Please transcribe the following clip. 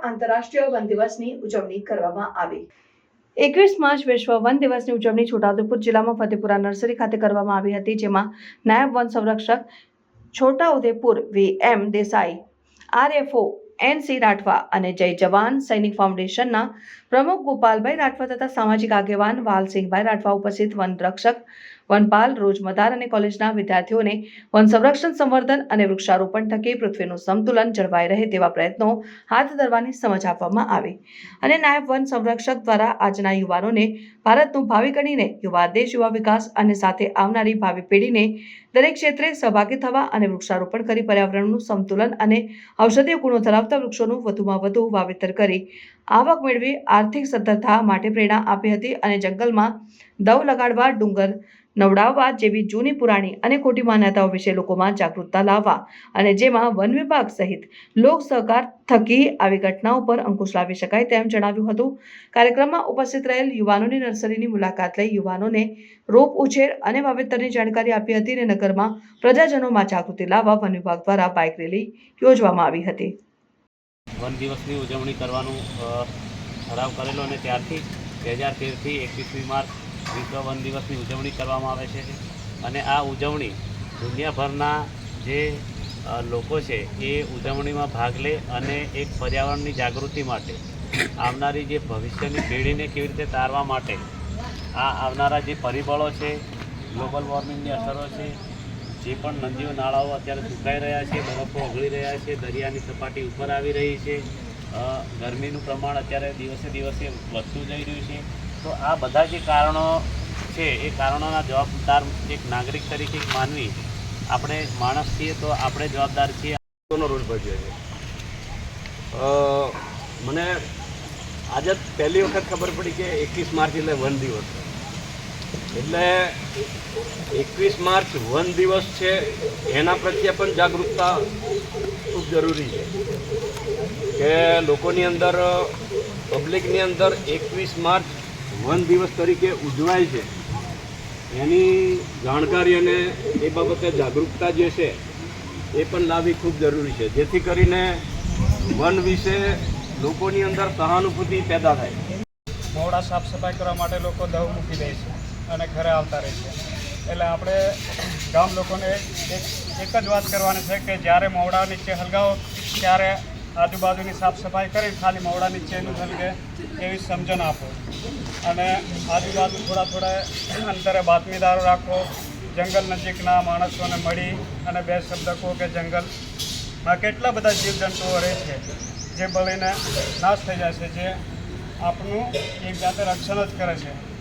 આંતરરાષ્ટ્રીય વન દિવસની ઉજવણી કરવામાં આવી। 21 માર્ચ વિશ્વ વન દિવસની ઉજવણી છોટાઉદેપુર જિલ્લામાં ફતેપુરા નર્સરી ખાતે કરવામાં આવી હતી, જેમાં નાયબ વન સંરક્ષક છોટાઉદેપુર વી.એમ. દેસાઈ, આરએફઓ એન.સી. રાઠવા અને જય જવાન સૈનિક ફાઉન્ડેશનના પ્રમુખ ગોપાલભાઈ રાઠવા તથા સામાજિક આગેવાન વાલસિંહભાઈ રાઠવા ઉપસ્થિત વનરક્ષક, વનપાલ, રોજમદાર અને કોલેજના વિદ્યાર્થીઓને વન સંરક્ષણ, સંવર્ધન અને વૃક્ષારોપણ થકી પૃથ્વીનું સંતુલન જળવાઈ રહે તેવા પ્રયત્નો હાથ ધરવાની સમજ આપવામાં આવી અને નાયબ વન સંરક્ષક દ્વારા આજના યુવાનોને ભારતનું ભાવિ ગણીને યુવા દેશ, યુવા વિકાસ અને સાથે આવનારી ભાવિ પેઢીને દરેક ક્ષેત્રે સહભાગી થવા અને વૃક્ષારોપણ કરી પર્યાવરણનું સંતુલન અને ઔષધીય ગુણો ધરાવતા વૃક્ષોનું વધુમાં વધુ વાવેતર કરી આવક મેળવી આર્થિક સદ્ધરતા માટે પ્રેરણા આપી હતી અને જંગલમાં દવ લગાડવા, ડુંગર નવડાવવા જેવી જૂની, પુરાણી અને ખોટી માન્યતાઓ વિશે લોકોમાં જાગૃતતા લાવવા અને જેમાં વન વિભાગ સહિત લોક સહકાર થકી આવી ઘટનાઓ પર અંકુશ લાવી શકાય તેમ જણાવ્યું હતું। કાર્યક્રમમાં ઉપસ્થિત રહેલ યુવાનોની નર્સરીની મુલાકાત લઈ યુવાનોને રોપ ઉછેર અને વાવેતરની જાણકારી આપી હતી અને નગરમાં પ્રજાજનોમાં જાગૃતિ લાવવા વન વિભાગ દ્વારા બાઇક રેલી યોજવામાં આવી હતી। વન દિવસની ઉજવણી કરવાનું ઠરાવ કરેલો અને ત્યારથી 2013થી 21મી માર્ચ વિશ્વ વન દિવસની ઉજવણી કરવામાં આવે છે અને આ ઉજવણી દુનિયાભરના જે લોકો છે એ ઉજવણીમાં ભાગ લે અને એક પર્યાવરણની જાગૃતિ માટે આવનારી જે ભવિષ્યની પેઢીને કેવી રીતે તારવા માટે આ આવનારા જે પરિબળો છે, ગ્લોબલ વોર્મિંગની અસરો છે, જે પણ નદીઓ નાળાઓ અત્યારે સુકાઈ રહ્યા છે, બરફો ઓગળી રહ્યા છે, દરિયાની સપાટી ઉપર આવી રહી છે, ગરમીનું પ્રમાણ અત્યારે દિવસે દિવસે વધતું જઈ રહ્યું છે, તો આ બધા જે કારણો છે એ કારણોના જવાબદાર એક નાગરિક તરીકે એક માનવી આપણે માણસ છીએ તો આપણે જવાબદાર છીએ। રોલ ભજવે છે। મને આજે પહેલી વખત ખબર પડી કે 21 માર્ચ એટલે વન દિવસ એટલે 21 માર્ચ વન દિવસ છે એના પ્રત્યે પણ જાગૃતતા ખૂબ જરૂરી છે કે લોકોની અંદર, પબ્લિકની અંદર 21 માર્ચ વન દિવસ તરીકે ઉજવાય છે એની જાણકારી અને એ બાબતે જાગૃતતા જે છે એ પણ લાવવી ખૂબ જરૂરી છે, જેથી કરીને વન વિશે લોકોની અંદર સહાનુભૂતિ પેદા થાય। મોવડા સાફ સફાઈ કરવા માટે લોકો દવ મૂકી દે છે અને ઘરે આવતા રહે છે, એટલે આપણે ગામ લોકોને એક જ વાત કરવાની છે કે જ્યારે મોવડા નીચે હલગાવો ત્યારે આજુબાજુની સાફ સફાઈ કરી ખાલી મોવડા નીચેનું હલગે એવી સમજણ આપો અને આજુબાજુ થોડા અંતરે બાતમીદારો રાખો, જંગલ નજીકના માણસોને મળી અને બે શબ્દ કહો કે જંગલમાં કેટલા બધા જીવજંતુઓ રહે છે જે બળીને નાશ થઈ જાય છે, જે આપણું એક જાતે રક્ષણ જ કરે છે।